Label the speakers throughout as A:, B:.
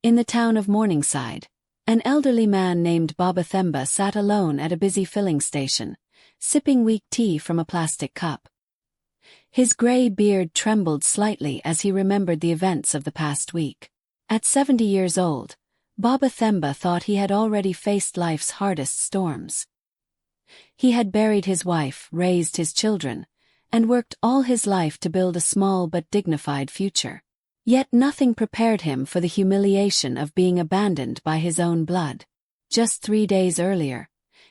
A: In the town of Morningside, an elderly man named Baba Themba sat alone at a busy filling station, sipping weak tea from a plastic cup. His grey beard trembled slightly as he remembered the events of the past week. At 70 years old, Baba Themba thought he had already faced life's hardest storms. He had buried his wife, raised his children, and worked all his life to build a small but dignified future. Yet nothing prepared him for the humiliation of being abandoned by his own blood. Just 3 days earlier,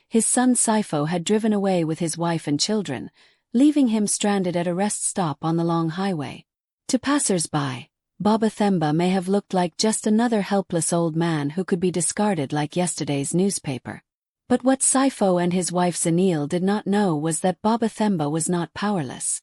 A: his son Saifo had driven away with his wife and children, leaving him stranded at a rest stop on the long highway. To passers-by, Baba Themba may have looked like just another helpless old man who could be discarded like yesterday's newspaper. But what Saifo and his wife Zanil did not know was that Baba Themba was not powerless.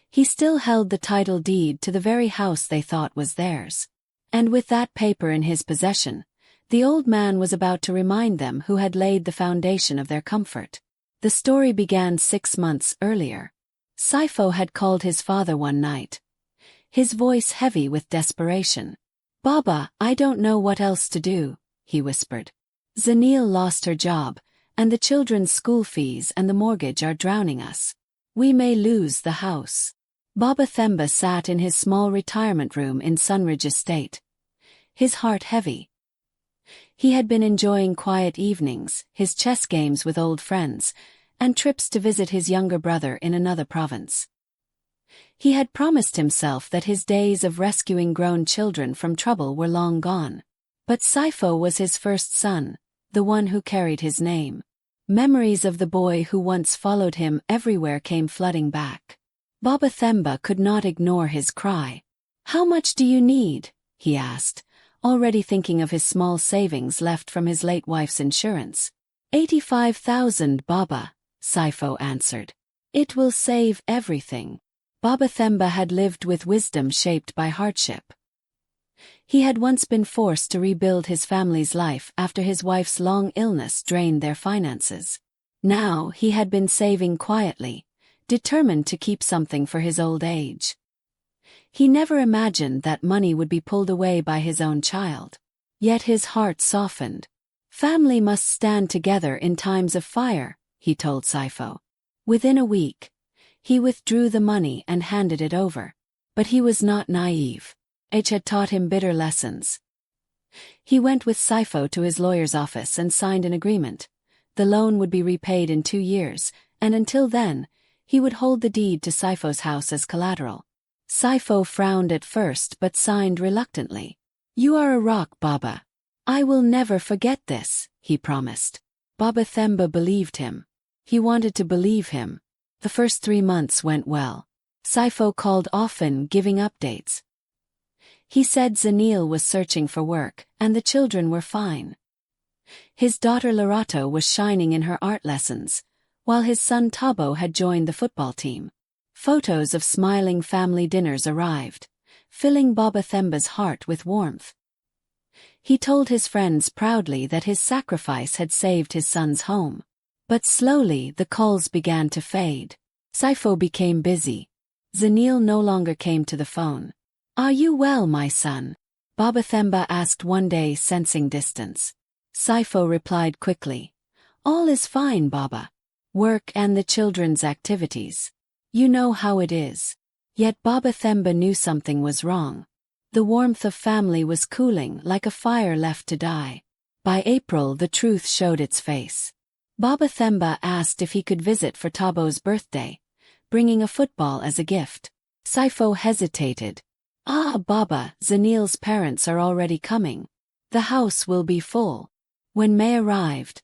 A: He still held the title deed to the very house they thought was theirs. And with that paper in his possession, the old man was about to remind them who had laid the foundation of their comfort. The story began 6 months earlier. Saifo had called his father one night, his voice heavy with desperation. "Baba, I don't know what else to do," he whispered. "Zanil lost her job, and the children's school fees and the mortgage are drowning us. We may lose the house." Baba Themba sat in his small retirement room in Sunridge Estate, his heart heavy. He had been enjoying quiet evenings, his chess games with old friends, and trips to visit his younger brother in another province. He had promised himself that his days of rescuing grown children from trouble were long gone. But Saifo was his first son, the one who carried his name. Memories of the boy who once followed him everywhere came flooding back. Baba Themba could not ignore his cry. "How much do you need?" he asked, already thinking of his small savings left from his late wife's insurance. 85,000, Baba," Saifo answered. "It will save everything." Baba Themba had lived with wisdom shaped by hardship. He had once been forced to rebuild his family's life after his wife's long illness drained their finances. Now he had been saving quietly, determined to keep something for his old age. He never imagined that money would be pulled away by his own child. Yet his heart softened. "Family must stand together in times of fire," he told Saifo. Within a week, he withdrew the money and handed it over. But he was not naive. Age had taught him bitter lessons. He went with Saifo to his lawyer's office and signed an agreement. The loan would be repaid in 2 years, and until then, he would hold the deed to Saifo's house as collateral. Saifo frowned at first but signed reluctantly. "You are a rock, Baba. I will never forget this," he promised. Baba Themba believed him. He wanted to believe him. The first 3 months went well. Saifo called often, giving updates. He said Zanil was searching for work, and the children were fine. His daughter Larato was shining in her art lessons, while his son Tabo had joined the football team. Photos of smiling family dinners arrived, filling Baba Themba's heart with warmth. He told his friends proudly that his sacrifice had saved his son's home. But slowly the calls began to fade. Saifo became busy. Zanil no longer came to the phone. "Are you well, my son?" Baba Themba asked one day, sensing distance. Saifo replied quickly, "All is fine, Baba. Work and the children's activities. You know how it is." Yet Baba Themba knew something was wrong. The warmth of family was cooling like a fire left to die. By April the truth showed its face. Baba Themba asked if he could visit for Tabo's birthday, bringing a football as a gift. Saifo hesitated. "Ah, Baba, Zanil's parents are already coming. The house will be full." When May arrived,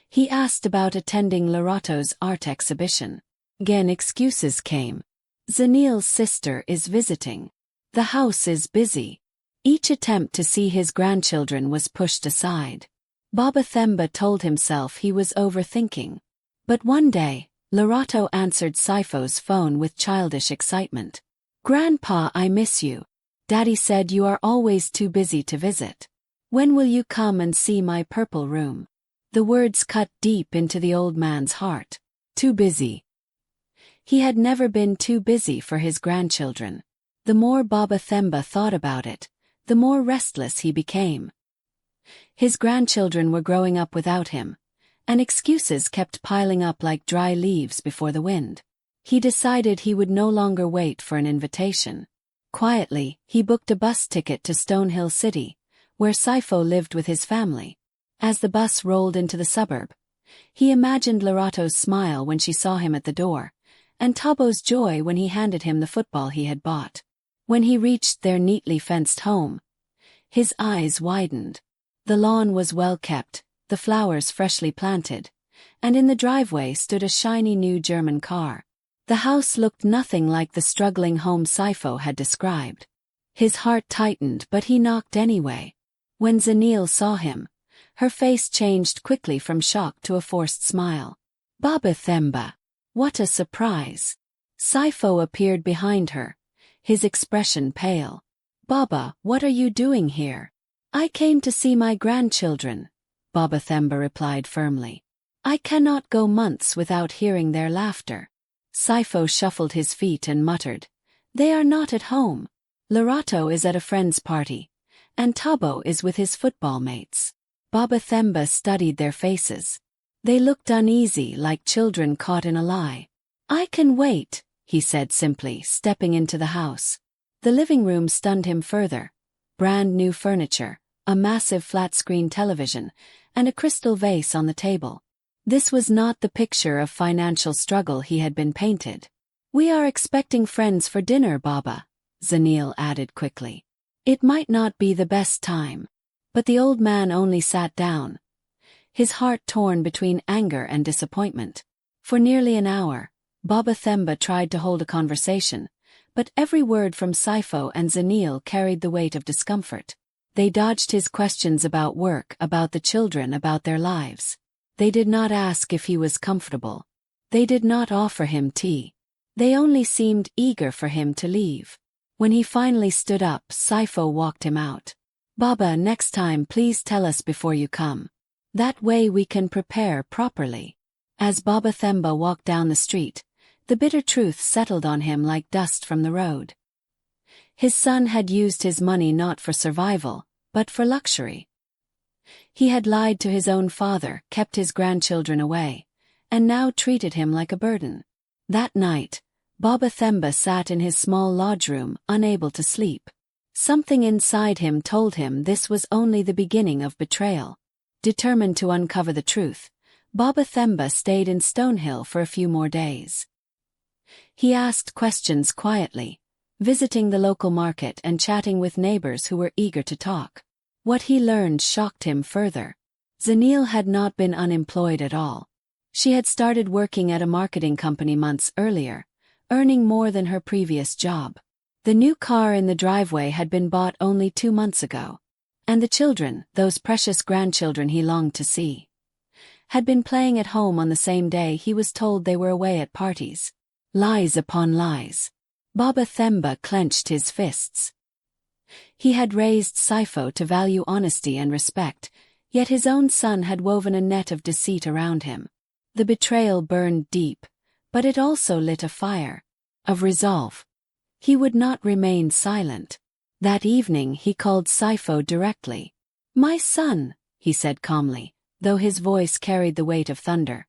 A: he asked about attending Larato's art exhibition. Again excuses came. "Zanil's sister is visiting. The house is busy." Each attempt to see his grandchildren was pushed aside. Baba Themba told himself he was overthinking. But one day, Larato answered Saifo's phone with childish excitement. "Grandpa, I miss you. Daddy said you are always too busy to visit. When will you come and see my purple room?" The words cut deep into the old man's heart. Too busy. He had never been too busy for his grandchildren. The more Baba Themba thought about it, the more restless he became. His grandchildren were growing up without him, and excuses kept piling up like dry leaves before the wind. He decided he would no longer wait for an invitation. Quietly, he booked a bus ticket to Stonehill City, where Sifo lived with his family. As the bus rolled into the suburb, he imagined Lorato's smile when she saw him at the door, and Tabo's joy when he handed him the football he had bought. When he reached their neatly fenced home, his eyes widened. The lawn was well kept, the flowers freshly planted, and in the driveway stood a shiny new German car. The house looked nothing like the struggling home Sifo had described. His heart tightened, but he knocked anyway. When Zanil saw him, her face changed quickly from shock to a forced smile. "Baba Themba! What a surprise!" Sifo appeared behind her, his expression pale. "Baba, what are you doing here?" "I came to see my grandchildren," Baba Themba replied firmly. "I cannot go months without hearing their laughter." Sifo shuffled his feet and muttered, "They are not at home. Lorato is at a friend's party, and Tabo is with his football mates." Baba Themba studied their faces. They looked uneasy, like children caught in a lie. "I can wait," he said simply, stepping into the house. The living room stunned him further. Brand new furniture, a massive flat-screen television, and a crystal vase on the table. This was not the picture of financial struggle he had been painted. "We are expecting friends for dinner, Baba," Zanil added quickly. "It might not be the best time." But the old man only sat down, his heart torn between anger and disappointment. For nearly an hour, Baba Themba tried to hold a conversation, but every word from Sifo and Zanil carried the weight of discomfort. They dodged his questions about work, about the children, about their lives. They did not ask if he was comfortable. They did not offer him tea. They only seemed eager for him to leave. When he finally stood up, Sifo walked him out. "Baba, next time please tell us before you come. That way we can prepare properly." As Baba Themba walked down the street, the bitter truth settled on him like dust from the road. His son had used his money not for survival, but for luxury. He had lied to his own father, kept his grandchildren away, and now treated him like a burden. That night, Baba Themba sat in his small lodge room, unable to sleep. Something inside him told him this was only the beginning of betrayal. Determined to uncover the truth, Baba Themba stayed in Stonehill for a few more days. He asked questions quietly, visiting the local market and chatting with neighbors who were eager to talk. What he learned shocked him further. Zanil had not been unemployed at all. She had started working at a marketing company months earlier, earning more than her previous job. The new car in the driveway had been bought only 2 months ago. And the children, those precious grandchildren he longed to see, had been playing at home on the same day he was told they were away at parties. Lies upon lies. Baba Themba clenched his fists. He had raised Sifo to value honesty and respect, yet his own son had woven a net of deceit around him. The betrayal burned deep, but it also lit a fire of resolve. He would not remain silent. That evening he called Sifo directly. "My son," he said calmly, though his voice carried the weight of thunder.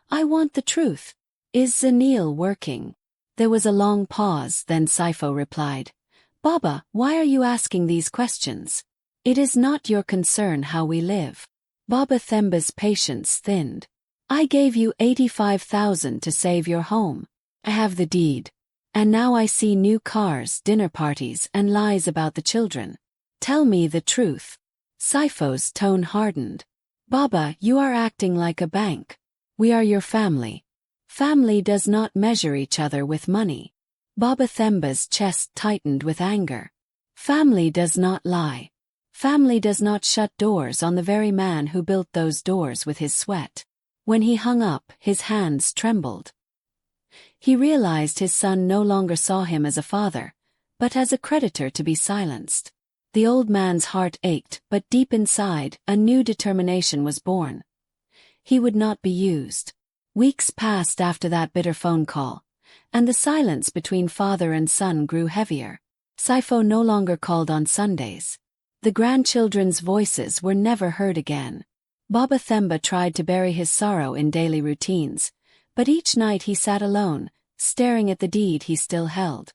A: "I want the truth. Is Zanil working?" There was a long pause, then Sifo replied, "Baba, why are you asking these questions? It is not your concern how we live." Baba Themba's patience thinned. "I gave you 85,000 to save your home. I have the deed. And now I see new cars, dinner parties, and lies about the children. Tell me the truth." Sifo's tone hardened. "Baba, you are acting like a bank. We are your family. Family does not measure each other with money." Baba Themba's chest tightened with anger. Family does not lie. Family does not shut doors on the very man who built those doors with his sweat. When he hung up, his hands trembled. He realized his son no longer saw him as a father, but as a creditor to be silenced. The old man's heart ached, but deep inside, a new determination was born. He would not be used. Weeks passed after that bitter phone call, and the silence between father and son grew heavier. Sifo no longer called on Sundays. The grandchildren's voices were never heard again. Baba Themba tried to bury his sorrow in daily routines, but each night he sat alone, staring at the deed he still held.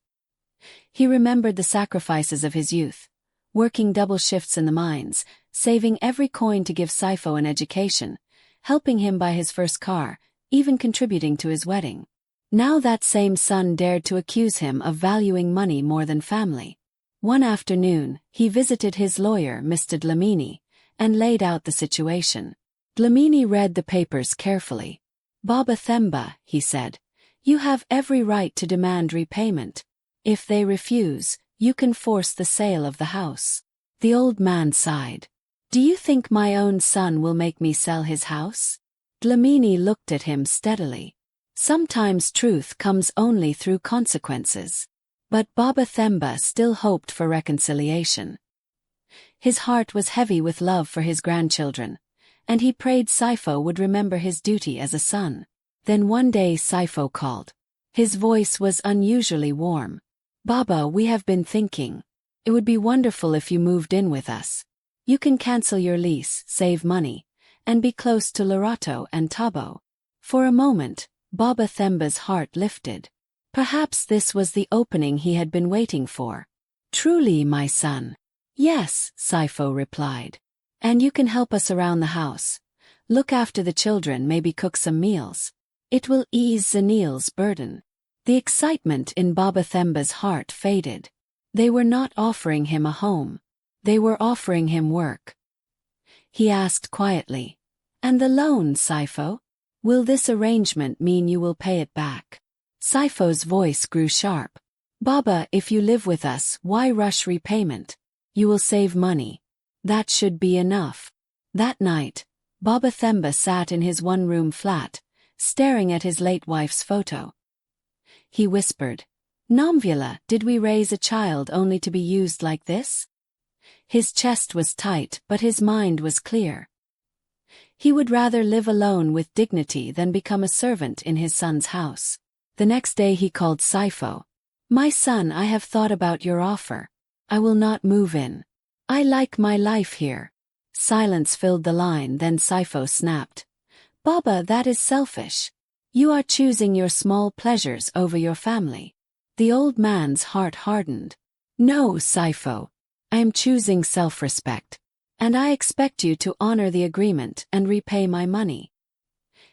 A: He remembered the sacrifices of his youth, working double shifts in the mines, saving every coin to give Sifo an education, helping him buy his first car, even contributing to his wedding. Now that same son dared to accuse him of valuing money more than family. One afternoon, he visited his lawyer, Mr. Dlamini, and laid out the situation. Dlamini read the papers carefully. "Baba Themba," he said, "you have every right to demand repayment. If they refuse, you can force the sale of the house." The old man sighed. "Do you think my own son will make me sell his house?" Dlamini looked at him steadily. Sometimes truth comes only through consequences. But Baba Themba still hoped for reconciliation. His heart was heavy with love for his grandchildren, and he prayed Sifo would remember his duty as a son. Then one day Sifo called. His voice was unusually warm. "Baba, we have been thinking. It would be wonderful if you moved in with us. You can cancel your lease, save money, and be close to Lerato and Tabo." For a moment, Baba Themba's heart lifted. Perhaps this was the opening he had been waiting for. "Truly, my son." "Yes," Sifo replied. "And you can help us around the house. Look after the children, maybe cook some meals. It will ease Zanil's burden." The excitement in Baba Themba's heart faded. They were not offering him a home. They were offering him work. He asked quietly, "And the loan, Sifo? Will this arrangement mean you will pay it back?" Sifo's voice grew sharp. "Baba, if you live with us, why rush repayment? You will save money. That should be enough." That night, Baba Themba sat in his one-room flat, staring at his late wife's photo. He whispered, "Namvula, did we raise a child only to be used like this?" His chest was tight, but his mind was clear. He would rather live alone with dignity than become a servant in his son's house. The next day he called Sifo. "My son, I have thought about your offer. I will not move in. I like my life here." Silence filled the line, then Sifo snapped. "Baba, that is selfish. You are choosing your small pleasures over your family." The old man's heart hardened. "No, Sifo. I am choosing self-respect. And I expect you to honor the agreement and repay my money."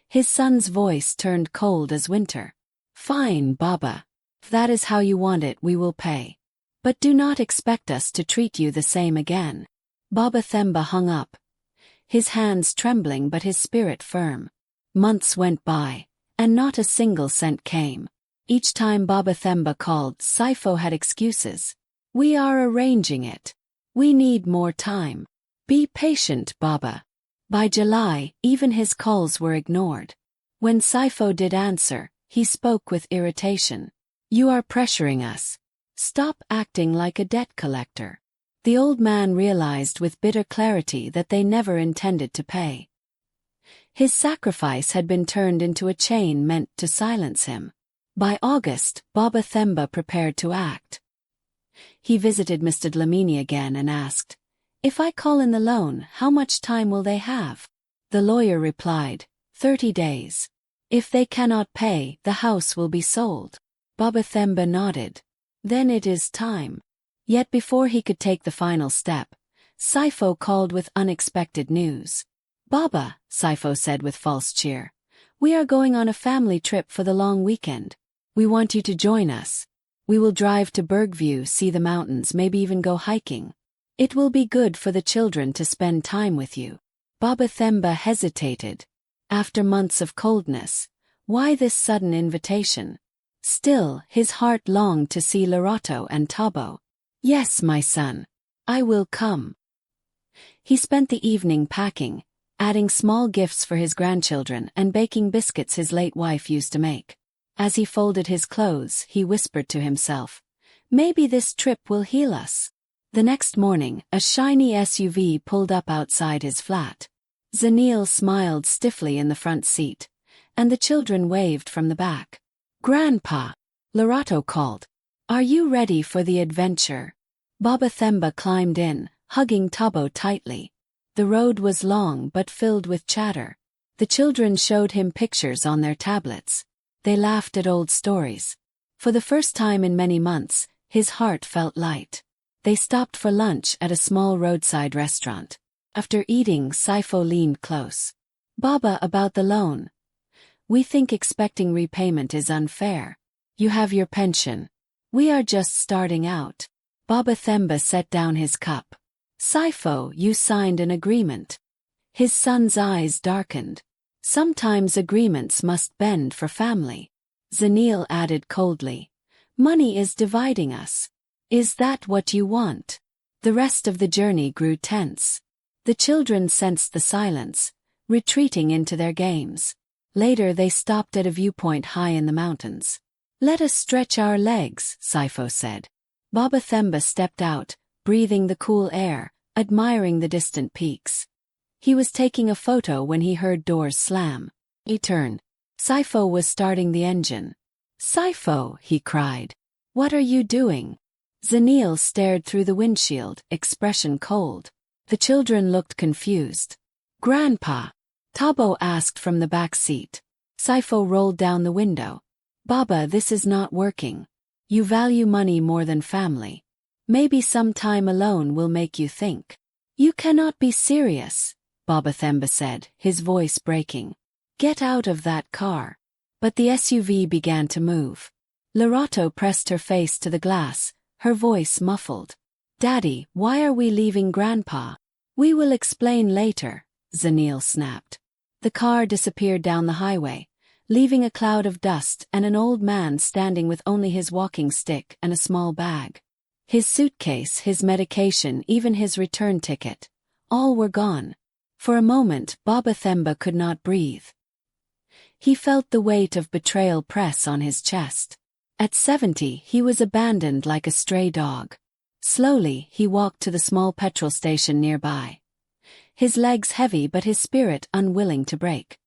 A: His son's voice turned cold as winter. "Fine, Baba. If that is how you want it, we will pay. But do not expect us to treat you the same again." Baba Themba hung up, his hands trembling but his spirit firm. Months went by, and not a single cent came. Each time Baba Themba called, Sifo had excuses. "We are arranging it. We need more time. Be patient, Baba." By July, even his calls were ignored. When Sifo did answer, he spoke with irritation. "You are pressuring us. Stop acting like a debt collector." The old man realized with bitter clarity that they never intended to pay. His sacrifice had been turned into a chain meant to silence him. By August, Baba Themba prepared to act. He visited Mr. Dlamini again and asked, "If I call in the loan, how much time will they have?" The lawyer replied, 30 days. "If they cannot pay, the house will be sold." Baba Themba nodded. "Then it is time." Yet before he could take the final step, Sifo called with unexpected news. "Baba," Sifo said with false cheer, "we are going on a family trip for the long weekend. We want you to join us. We will drive to Bergview, see the mountains, maybe even go hiking. It will be good for the children to spend time with you." Baba Themba hesitated. After months of coldness, why this sudden invitation? Still, his heart longed to see Lerato and Tabo. "Yes, my son. I will come." He spent the evening packing, adding small gifts for his grandchildren and baking biscuits his late wife used to make. As he folded his clothes, he whispered to himself, "Maybe this trip will heal us." The next morning, a shiny SUV pulled up outside his flat. Zanil smiled stiffly in the front seat, and the children waved from the back. "Grandpa," Lerato called, "are you ready for the adventure?" Baba Themba climbed in, hugging Tabo tightly. The road was long but filled with chatter. The children showed him pictures on their tablets. They laughed at old stories. For the first time in many months, his heart felt light. They stopped for lunch at a small roadside restaurant. After eating, Saifo leaned close. "Baba, about the loan. We think expecting repayment is unfair. You have your pension. We are just starting out." Baba Themba set down his cup. "Saifo, you signed an agreement." His son's eyes darkened. "Sometimes agreements must bend for family." Zanil added coldly, "Money is dividing us. Is that what you want?" The rest of the journey grew tense. The children sensed the silence, retreating into their games. Later they stopped at a viewpoint high in the mountains. "Let us stretch our legs," Saifo said. Baba Themba stepped out, breathing the cool air, admiring the distant peaks. He was taking a photo when he heard doors slam. He turned. Saifo was starting the engine. "Saifo," he cried. "What are you doing?" Zanil stared through the windshield, expression cold. The children looked confused. "Grandpa?" Tabo asked from the back seat. Saifo rolled down the window. "Baba, this is not working. You value money more than family. Maybe some time alone will make you think." "You cannot be serious," Baba Themba said, his voice breaking. "Get out of that car." But the SUV began to move. Lerato pressed her face to the glass, her voice muffled. "Daddy, why are we leaving Grandpa?" "We will explain later," Zanil snapped. The car disappeared down the highway, leaving a cloud of dust and an old man standing with only his walking stick and a small bag. His suitcase, his medication, even his return ticket. All were gone. For a moment, Baba Themba could not breathe. He felt the weight of betrayal press on his chest. At 70, he was abandoned like a stray dog. Slowly, he walked to the small petrol station nearby. His legs heavy but his spirit unwilling to break.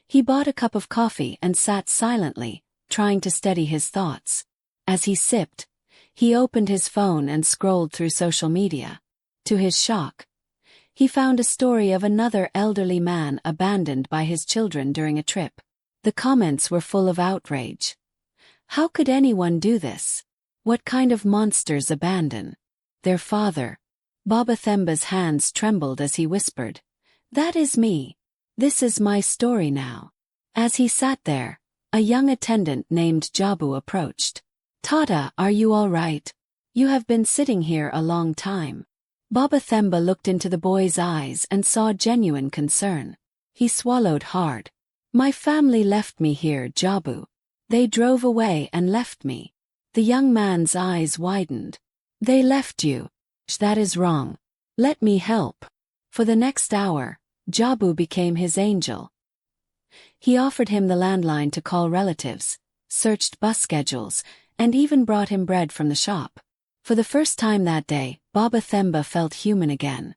A: He bought a cup of coffee and sat silently, trying to steady his thoughts. As he sipped, he opened his phone and scrolled through social media. To his shock, he found a story of another elderly man abandoned by his children during a trip. The comments were full of outrage. How could anyone do this? What kind of monsters abandon their father? Baba Themba's hands trembled as he whispered, "That is me. This is my story now." As he sat there, a young attendant named Jabu approached. "Tata, are you all right? You have been sitting here a long time." Baba Themba looked into the boy's eyes and saw genuine concern. He swallowed hard. "My family left me here, Jabu. They drove away and left me." The young man's eyes widened. "They left you? That is wrong. Let me help." For the next hour, Jabu became his angel. He offered him the landline to call relatives, searched bus schedules, and even brought him bread from the shop. For the first time that day, Baba Themba felt human again.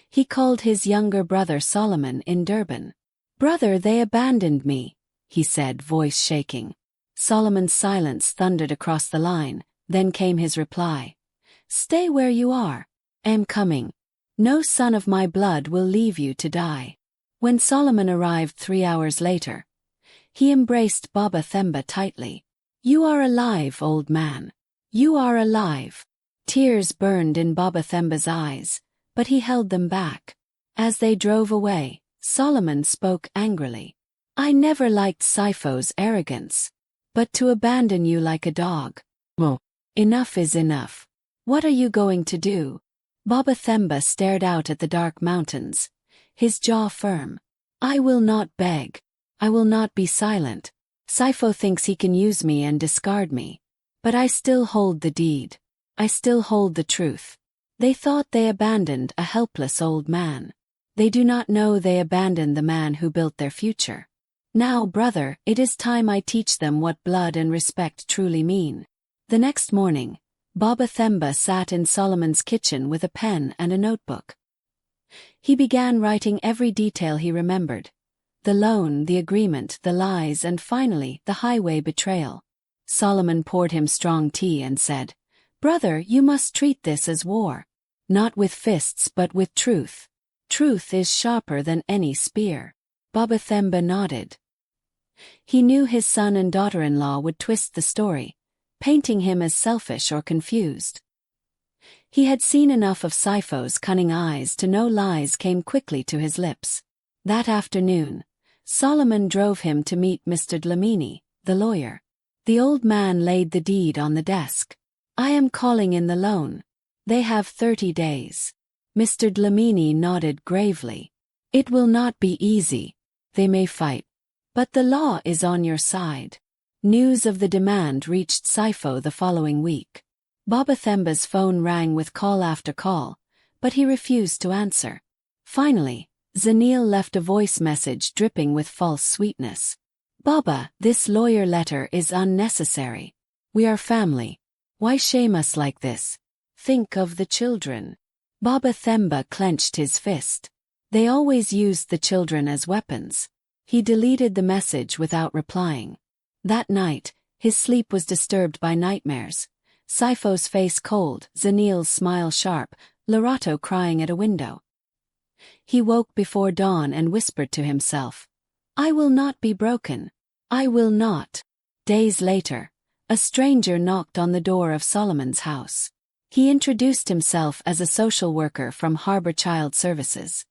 A: He called his younger brother Solomon in Durban. "Brother, they abandoned me," he said, voice shaking. Solomon's silence thundered across the line, then came his reply. "Stay where you are. I'm coming. No son of my blood will leave you to die." When Solomon arrived 3 hours later, he embraced Baba Themba tightly. "You are alive, old man. You are alive." Tears burned in Baba Themba's eyes, but he held them back. As they drove away, Solomon spoke angrily. "I never liked Saifo's arrogance. But to abandon you like a dog. Well, enough is enough. What are you going to do?" Baba Themba stared out at the dark mountains, his jaw firm. "I will not beg. I will not be silent. Saifo thinks he can use me and discard me. But I still hold the deed. I still hold the truth. They thought they abandoned a helpless old man. They do not know they abandoned the man who built their future. Now, brother, it is time I teach them what blood and respect truly mean." The next morning, Baba Themba sat in Solomon's kitchen with a pen and a notebook. He began writing every detail he remembered. The loan, the agreement, the lies, and finally, the highway betrayal. Solomon poured him strong tea and said, "Brother, you must treat this as war. Not with fists but with truth. Truth is sharper than any spear. Babathemba nodded. He knew his son and daughter-in-law would twist the story, painting him as selfish or confused. He had seen enough of Sipho's cunning eyes to know lies came quickly to his lips. That afternoon, Solomon drove him to meet Mr. Dlamini, the lawyer. The old man laid the deed on the desk. "I am calling in the loan. They have 30 days. Mr. Dlamini nodded gravely. "It will not be easy. They may fight. But the law is on your side." News of the demand reached Sipho the following week. Babathemba's phone rang with call after call, but he refused to answer. Finally, Zanil left a voice message dripping with false sweetness. "Baba, this lawyer letter is unnecessary. We are family. Why shame us like this? Think of the children." Babathemba clenched his fist. They always used the children as weapons. He deleted the message without replying. That night, his sleep was disturbed by nightmares. Sipho's face cold, Zanil's smile sharp, Lerato crying at a window. He woke before dawn and whispered to himself, "I will not be broken. I will not." Days later, a stranger knocked on the door of Solomon's house. He introduced himself as a social worker from Harbor Child Services.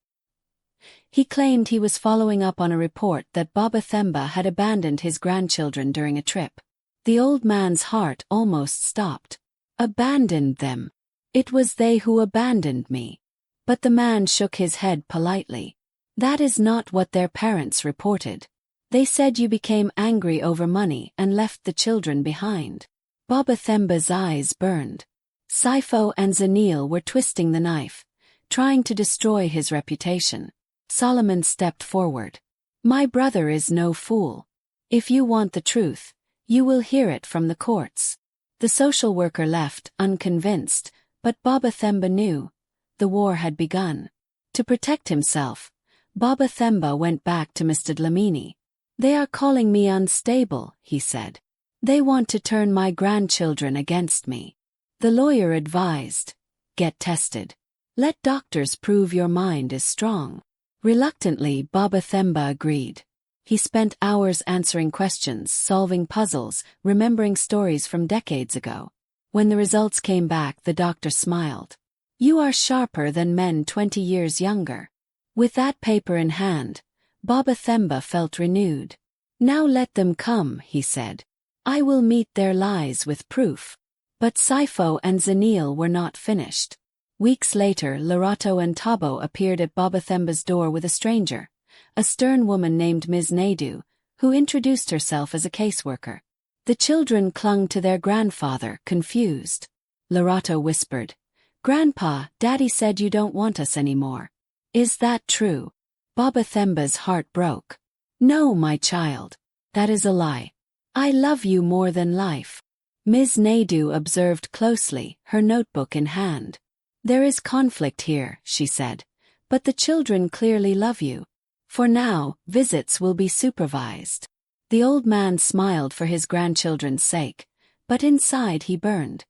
A: He claimed he was following up on a report that Babathemba had abandoned his grandchildren during a trip. The old man's heart almost stopped. "Abandoned them? It was they who abandoned me." But the man shook his head politely. "That is not what their parents reported. They said you became angry over money and left the children behind." Babathemba's eyes burned. Sipho and Zanil were twisting the knife, trying to destroy his reputation. Solomon stepped forward. "My brother is no fool. If you want the truth, you will hear it from the courts." The social worker left, unconvinced, but Babathemba knew. The war had begun. To protect himself, Babathemba went back to Mr. Dlamini. "They are calling me unstable," he said. "They want to turn my grandchildren against me." The lawyer advised, "Get tested. Let doctors prove your mind is strong." Reluctantly, Babathemba agreed. He spent hours answering questions, solving puzzles, remembering stories from decades ago. When the results came back, the doctor smiled. "You are sharper than men 20 years younger." With that paper in hand, Babathemba felt renewed. "Now let them come," he said. "I will meet their lies with proof." But Sipho and Zanil were not finished. Weeks later, Lerato and Tabo appeared at Babathemba's door with a stranger, a stern woman named Ms. Naidu, who introduced herself as a caseworker. The children clung to their grandfather, confused. Lerato whispered, "Grandpa, Daddy said you don't want us anymore. Is that true?" Babathemba's heart broke. "No, my child. That is a lie. I love you more than life." Ms. Naidu observed closely, her notebook in hand. "There is conflict here," she said, "but the children clearly love you. For now, visits will be supervised." The old man smiled for his grandchildren's sake, but inside he burned.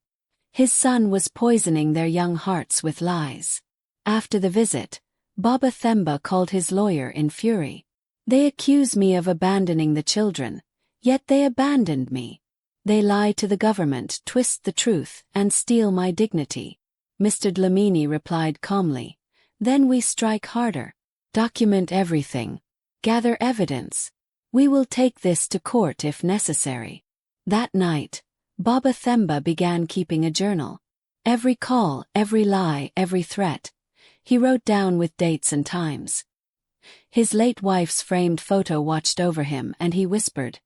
A: His son was poisoning their young hearts with lies. After the visit, Babathemba called his lawyer in fury. "They accuse me of abandoning the children, yet they abandoned me. They lie to the government, twist the truth, and steal my dignity." Mr. Dlamini replied calmly, "Then we strike harder. Document everything. Gather evidence. We will take this to court if necessary." That night, Babathemba began keeping a journal. Every call, every lie, every threat, he wrote down with dates and times. His late wife's framed photo watched over him and he whispered,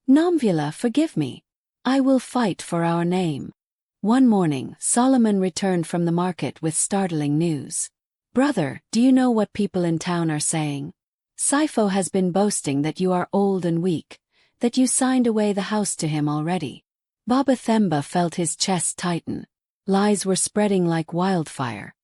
A: "Nomvula, forgive me. I will fight for our name." One morning, Solomon returned from the market with startling news. "Brother, do you know what people in town are saying? Sipho has been boasting that you are old and weak, that you signed away the house to him already." Babathemba felt his chest tighten. Lies were spreading like wildfire.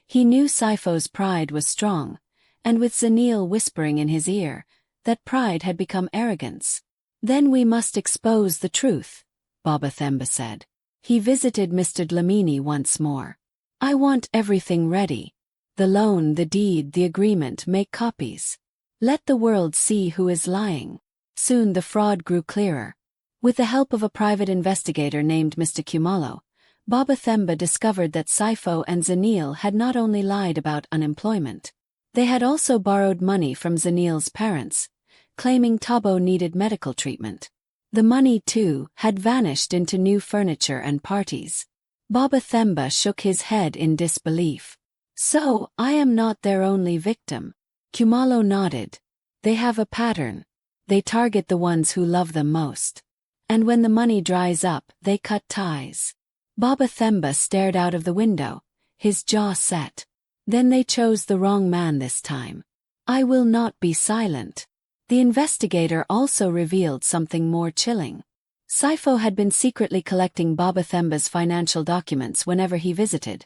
A: He knew Sipho's pride was strong, and with Zanil whispering in his ear, that pride had become arrogance. "Then we must expose the truth," Babathemba said. He visited Mr. Dlamini once more. I want everything ready. The loan, the deed, the agreement, make copies. Let the world see who is lying. Soon the fraud grew clearer. With the help of a private investigator named Mr. Kumalo, Baba Themba discovered that Saifo and Zanil had not only lied about unemployment. They had also borrowed money from Zanil's parents, claiming Tabo needed medical treatment. The money, too, had vanished into new furniture and parties. Baba Themba shook his head in disbelief. So, I am not their only victim. Kumalo nodded. They have a pattern. They target the ones who love them most. And when the money dries up, they cut ties. Baba Themba stared out of the window, his jaw set. Then they chose the wrong man this time. I will not be silent. The investigator also revealed something more chilling. Saifo had been secretly collecting Baba Themba's financial documents whenever he visited,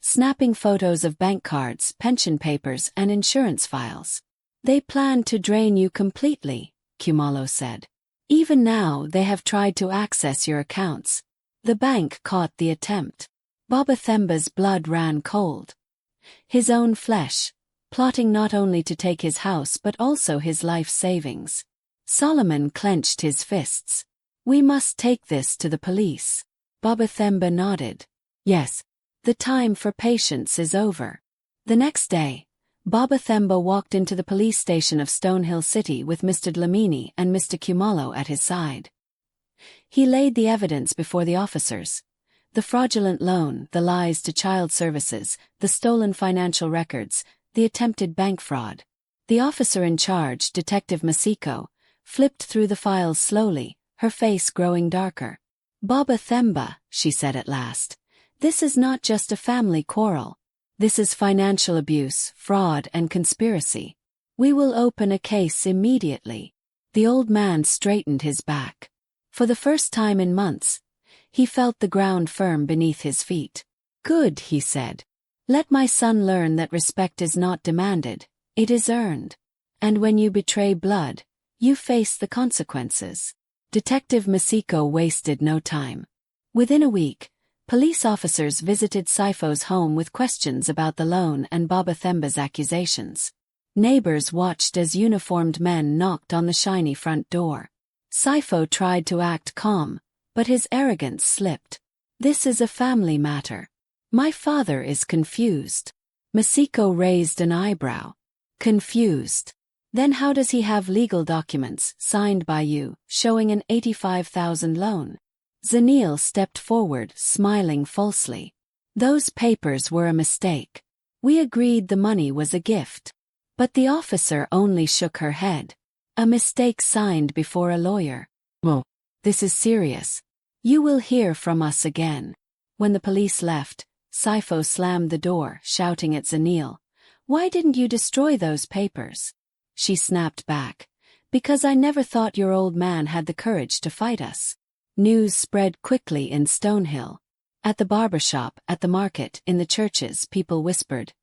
A: snapping photos of bank cards, pension papers, and insurance files. They planned to drain you completely, Kumalo said. Even now they have tried to access your accounts. The bank caught the attempt. Baba Themba's blood ran cold. His own flesh, plotting not only to take his house but also his life savings. Solomon clenched his fists. We must take this to the police. Baba Themba nodded. Yes, the time for patience is over. The next day, Baba Themba walked into the police station of Stonehill City with Mr. Dlamini and Mr. Kumalo at his side. He laid the evidence before the officers. The fraudulent loan, the lies to child services, the stolen financial records, the attempted bank fraud. The officer in charge, Detective Masiko, flipped through the files slowly, her face growing darker. Baba Themba, she said at last, this is not just a family quarrel. This is financial abuse, fraud, and conspiracy. We will open a case immediately. The old man straightened his back. For the first time in months, he felt the ground firm beneath his feet. Good, he said. Let my son learn that respect is not demanded, it is earned. And when you betray blood, you face the consequences. Detective Masiko wasted no time. Within a week, police officers visited Saifo's home with questions about the loan and Baba Themba's accusations. Neighbors watched as uniformed men knocked on the shiny front door. Saifo tried to act calm, but his arrogance slipped. This is a family matter. My father is confused. Masiko raised an eyebrow. Confused. Then how does he have legal documents, signed by you, showing an 85,000 loan? Zanil stepped forward, smiling falsely. Those papers were a mistake. We agreed the money was a gift. But the officer only shook her head. A mistake signed before a lawyer. Well, this is serious. You will hear from us again. When the police left, Saifo slammed the door, shouting at Zanil. Why didn't you destroy those papers? She snapped back. Because I never thought your old man had the courage to fight us. News spread quickly in Stonehill. At the barber shop, at the market, in the churches, people whispered.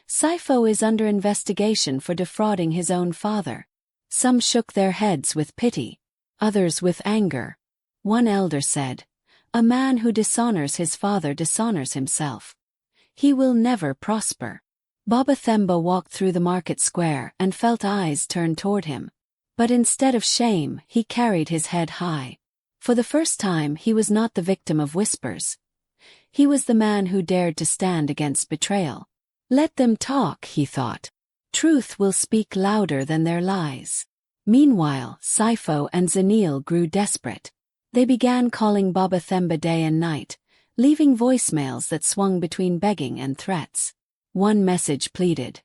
A: Saifo is under investigation for defrauding his own father. Some shook their heads with pity, others with anger. One elder said, a man who dishonors his father dishonors himself. He will never prosper. Baba Themba walked through the market square and felt eyes turn toward him. But instead of shame, he carried his head high. For the first time he was not the victim of whispers. He was the man who dared to stand against betrayal. Let them talk, he thought. Truth will speak louder than their lies. Meanwhile, Saifo and Zanil grew desperate. They began calling Baba Themba day and night, leaving voicemails that swung between begging and threats. One message pleaded,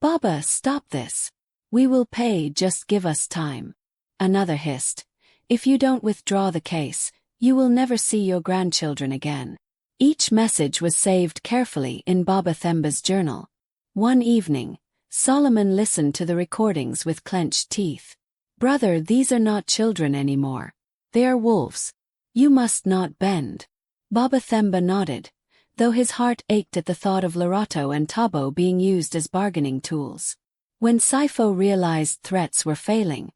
A: Baba, stop this. We will pay, just give us time. Another hissed, if you don't withdraw the case, you will never see your grandchildren again. Each message was saved carefully in Baba Themba's journal. One evening, Solomon listened to the recordings with clenched teeth. Brother, these are not children anymore. They are wolves. You must not bend. Baba Themba nodded, though his heart ached at the thought of Larato and Tabo being used as bargaining tools. When Saifo realized threats were failing,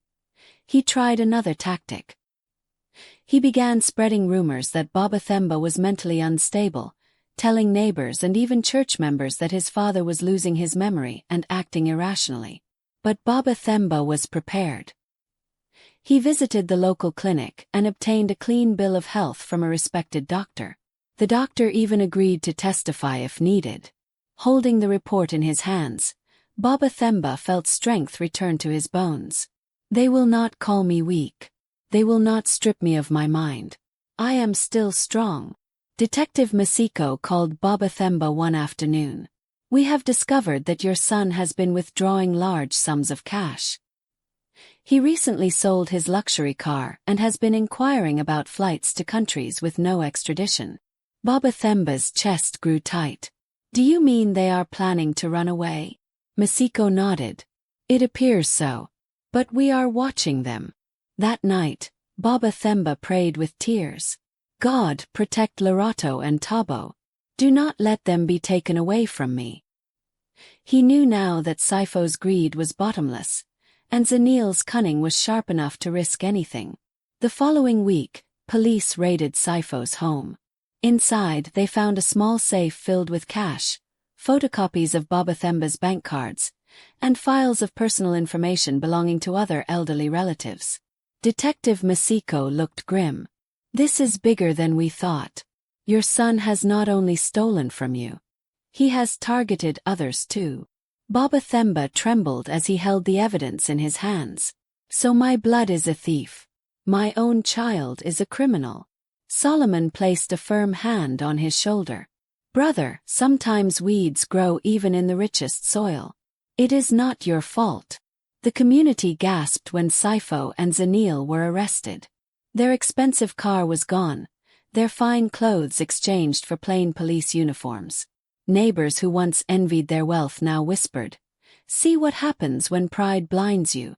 A: he tried another tactic. He began spreading rumors that Baba Themba was mentally unstable, telling neighbors and even church members that his father was losing his memory and acting irrationally. But Baba Themba was prepared. He visited the local clinic and obtained a clean bill of health from a respected doctor. The doctor even agreed to testify if needed. Holding the report in his hands, Baba Themba felt strength return to his bones. They will not call me weak. They will not strip me of my mind. I am still strong. Detective Masiko called Baba Themba one afternoon. We have discovered that your son has been withdrawing large sums of cash. He recently sold his luxury car and has been inquiring about flights to countries with no extradition. Baba Themba's chest grew tight. Do you mean they are planning to run away? Masiko nodded. It appears so. But we are watching them. That night, Baba Themba prayed with tears. God, protect Lerato and Tabo. Do not let them be taken away from me. He knew now that Saifo's greed was bottomless, and Zanil's cunning was sharp enough to risk anything. The following week, police raided Saifo's home. Inside, they found a small safe filled with cash, photocopies of Baba Themba's bank cards, and files of personal information belonging to other elderly relatives. Detective Masiko looked grim. This is bigger than we thought. Your son has not only stolen from you. He has targeted others too. Baba Themba trembled as he held the evidence in his hands. So my blood is a thief. My own child is a criminal. Solomon placed a firm hand on his shoulder. Brother, sometimes weeds grow even in the richest soil. It is not your fault. The community gasped when Saifo and Zanil were arrested. Their expensive car was gone, their fine clothes exchanged for plain police uniforms. Neighbors who once envied their wealth now whispered, "See what happens when pride blinds you.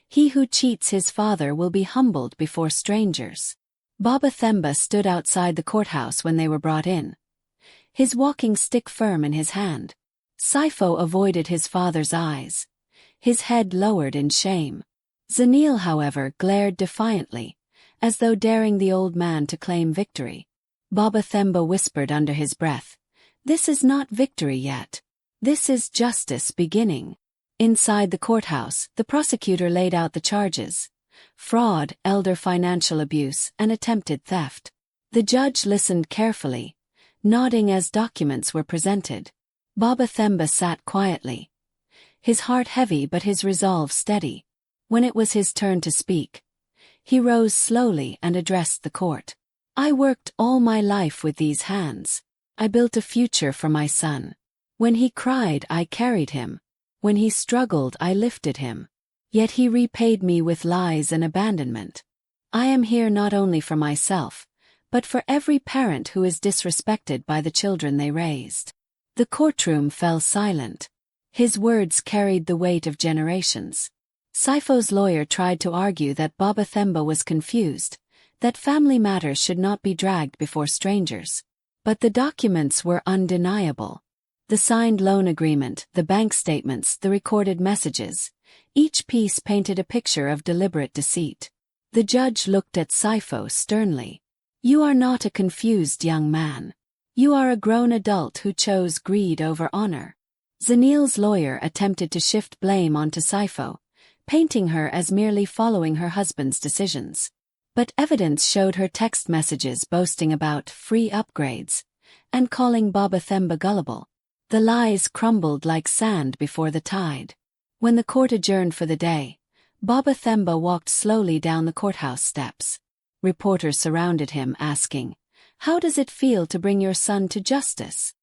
A: He who cheats his father will be humbled before strangers." Baba Themba stood outside the courthouse when they were brought in, his walking stick firm in his hand. Saifo avoided his father's eyes, his head lowered in shame. Zanil, however, glared defiantly, as though daring the old man to claim victory. Baba Themba whispered under his breath, "This is not victory yet. This is justice beginning." Inside the courthouse, the prosecutor laid out the charges: fraud, elder financial abuse, and attempted theft. The judge listened carefully, nodding as documents were presented. Baba Themba sat quietly, his heart heavy but his resolve steady. When it was his turn to speak, he rose slowly and addressed the court. "I worked all my life with these hands. I built a future for my son. When he cried, I carried him. When he struggled, I lifted him. Yet he repaid me with lies and abandonment. I am here not only for myself, but for every parent who is disrespected by the children they raised." The courtroom fell silent. His words carried the weight of generations. Saifo's lawyer tried to argue that Baba Themba was confused, that family matters should not be dragged before strangers. But the documents were undeniable. The signed loan agreement, the bank statements, the recorded messages, each piece painted a picture of deliberate deceit. The judge looked at Saifo sternly. "You are not a confused young man. You are a grown adult who chose greed over honor." Zanil's lawyer attempted to shift blame onto Saifo, painting her as merely following her husband's decisions. But evidence showed her text messages boasting about free upgrades and calling Baba Themba gullible. The lies crumbled like sand before the tide. When the court adjourned for the day, Baba Themba walked slowly down the courthouse steps. Reporters surrounded him, asking, "How does it feel to bring your son to justice?"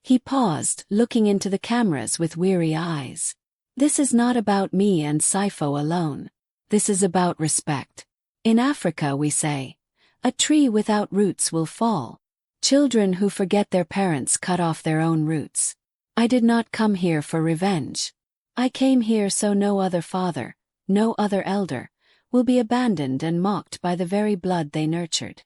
A: He paused, looking into the cameras with weary eyes. "This is not about me and Saifo alone. This is about respect. In Africa we say, a tree without roots will fall. Children who forget their parents cut off their own roots. I did not come here for revenge. I came here so no other father, no other elder, will be abandoned and mocked by the very blood they nurtured."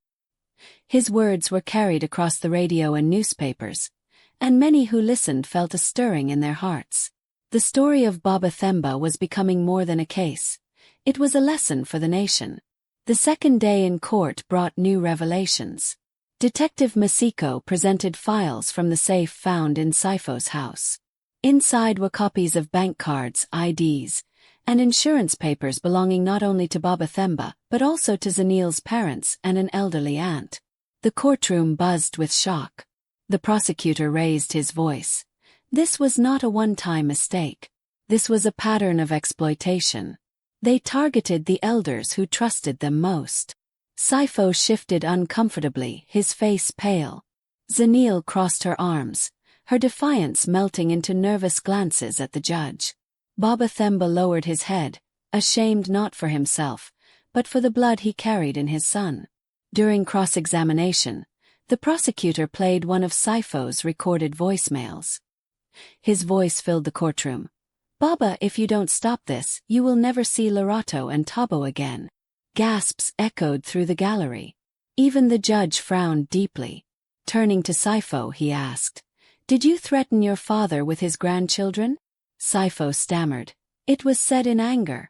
A: His words were carried across the radio and newspapers, and many who listened felt a stirring in their hearts. The story of Baba Themba was becoming more than a case. It was a lesson for the nation. The second day in court brought new revelations. Detective Masiko presented files from the safe found in Saifo's house. Inside were copies of bank cards, IDs, and insurance papers belonging not only to Baba Themba but also to Zanil's parents and an elderly aunt. The courtroom buzzed with shock. The prosecutor raised his voice. This was not a one-time mistake. This was a pattern of exploitation. They targeted the elders who trusted them most. Saifo shifted uncomfortably, his face pale. Zanil crossed her arms, her defiance melting into nervous glances at the judge. Baba Themba lowered his head, ashamed not for himself, but for the blood he carried in his son. During cross-examination, the prosecutor played one of Saifo's recorded voicemails. His voice filled the courtroom. "Baba, if you don't stop this, you will never see Lorato and Tabo again." Gasps echoed through the gallery. Even the judge frowned deeply. Turning to Saifo, he asked, "Did you threaten your father with his grandchildren?" Saifo stammered. It was said in anger.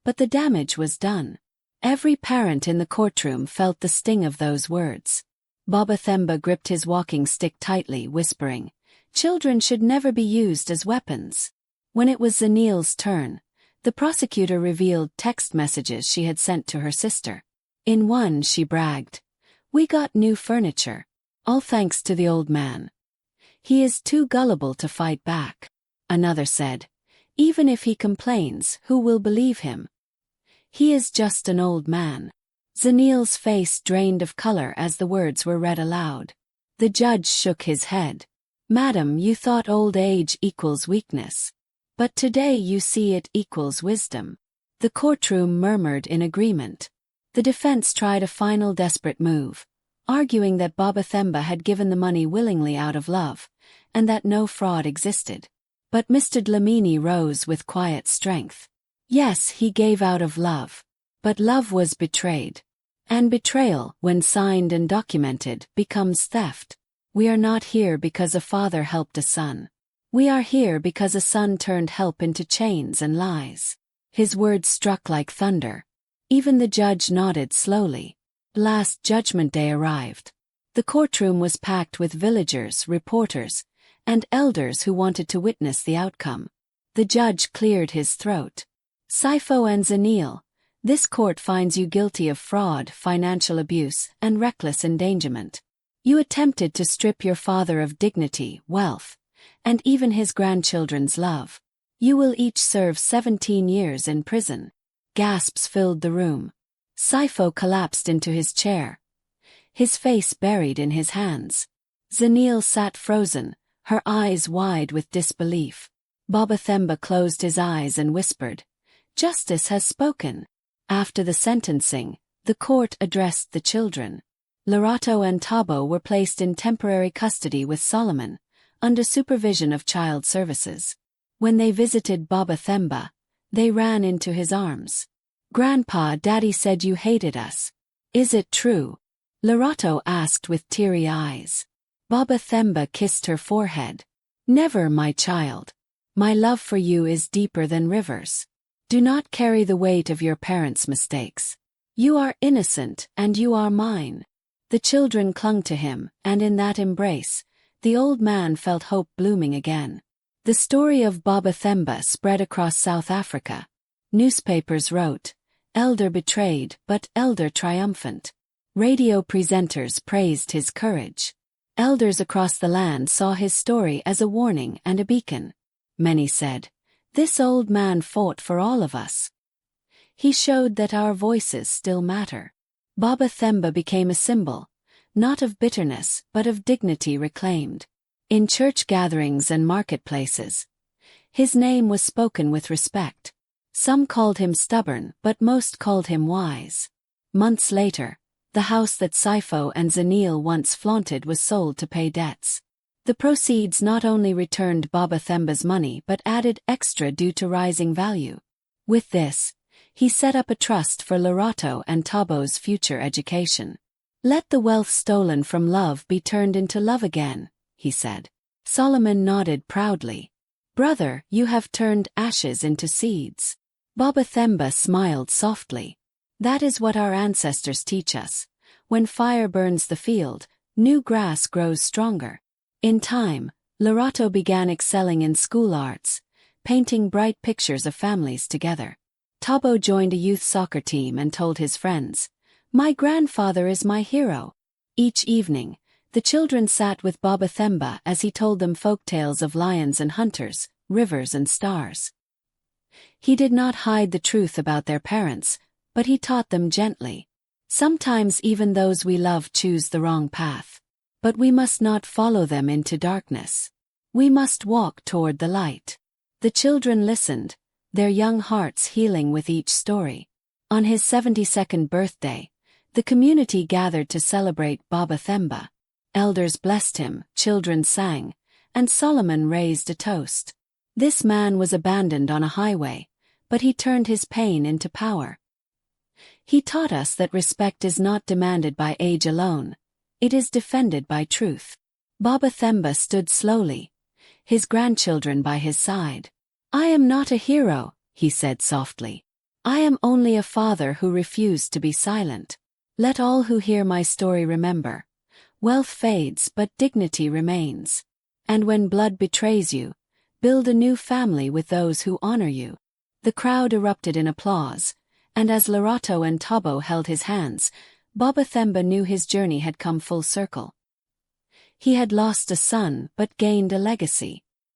A: But the damage was done. Every parent in the courtroom felt the sting of those words. Baba Themba gripped his walking stick tightly, whispering, "Children should never be used as weapons." When it was Zanil's turn, the prosecutor revealed text messages she had sent to her sister. In one she bragged, "We got new furniture. All thanks to the old man. He is too gullible to fight back." Another said, "Even if he complains, who will believe him? He is just an old man." Zanil's face drained of color as the words were read aloud. The judge shook his head. "Madam, you thought old age equals weakness. But today you see it equals wisdom." The courtroom murmured in agreement. The defense tried a final desperate move, arguing that Baba Themba had given the money willingly out of love, and that no fraud existed. But Mr. Dlamini rose with quiet strength. Yes, he gave out of love. But love was betrayed. And betrayal, when signed and documented, becomes theft. We are not here because a father helped a son. We are here because a son turned help into chains and lies. His words struck like thunder. Even the judge nodded slowly. Last Judgment Day arrived. The courtroom was packed with villagers, reporters, and elders who wanted to witness the outcome. The judge cleared his throat. "Saifo and Zanil, this court finds you guilty of fraud, financial abuse, and reckless endangerment. You attempted to strip your father of dignity, wealth, and even his grandchildren's love. You will each serve 17 years in prison." Gasps filled the room. Saifo collapsed into his chair, his face buried in his hands. Zanil sat frozen, her eyes wide with disbelief. Baba Themba closed his eyes and whispered, "Justice has spoken." After the sentencing, the court addressed the children. Lorato and Tabo were placed in temporary custody with Solomon, under supervision of child services. When they visited Baba Themba, they ran into his arms. "Grandpa, Daddy said you hated us. Is it true?" Lorato asked with teary eyes. Baba Themba kissed her forehead. "Never, my child. My love for you is deeper than rivers. Do not carry the weight of your parents' mistakes. You are innocent and you are mine." The children clung to him, and in that embrace, the old man felt hope blooming again. The story of Baba Themba spread across South Africa. Newspapers wrote, "Elder betrayed, but elder triumphant." Radio presenters praised his courage. Elders across the land saw his story as a warning and a beacon. Many said, "This old man fought for all of us. He showed that our voices still matter." Baba Themba became a symbol, not of bitterness, but of dignity reclaimed. In church gatherings and marketplaces, his name was spoken with respect. Some called him stubborn, but most called him wise. Months later, the house that Saifo and Zanil once flaunted was sold to pay debts. The proceeds not only returned Baba Themba's money but added extra due to rising value. With this, he set up a trust for Lorato and Tabo's future education. "Let the wealth stolen from love be turned into love again," he said. Solomon nodded proudly. "Brother, you have turned ashes into seeds." Baba Themba smiled softly. "That is what our ancestors teach us. When fire burns the field, new grass grows stronger. In time, Lorato began excelling in school arts, painting bright pictures of families together. Tabo joined a youth soccer team and told his friends, "My grandfather is my hero." Each evening, the children sat with Baba Themba as he told them folk tales of lions and hunters, rivers and stars. He did not hide the truth about their parents, but he taught them gently. Sometimes even those we love choose the wrong path. But we must not follow them into darkness. We must walk toward the light. The children listened, their young hearts healing with each story. On his 72nd birthday, the community gathered to celebrate Baba Themba. Elders blessed him, children sang, and Solomon raised a toast. This man was abandoned on a highway, but he turned his pain into power. He taught us that respect is not demanded by age alone, it is defended by truth. Baba Themba stood slowly, his grandchildren by his side. "I am not a hero," he said softly. "I am only a father who refused to be silent. Let all who hear my story remember. Wealth fades but dignity remains. And when blood betrays you, build a new family with those who honor you." The crowd erupted in applause, and as Lorato and Tabo held his hands, Baba Themba knew his journey had come full circle. He had lost a son but gained a legacy.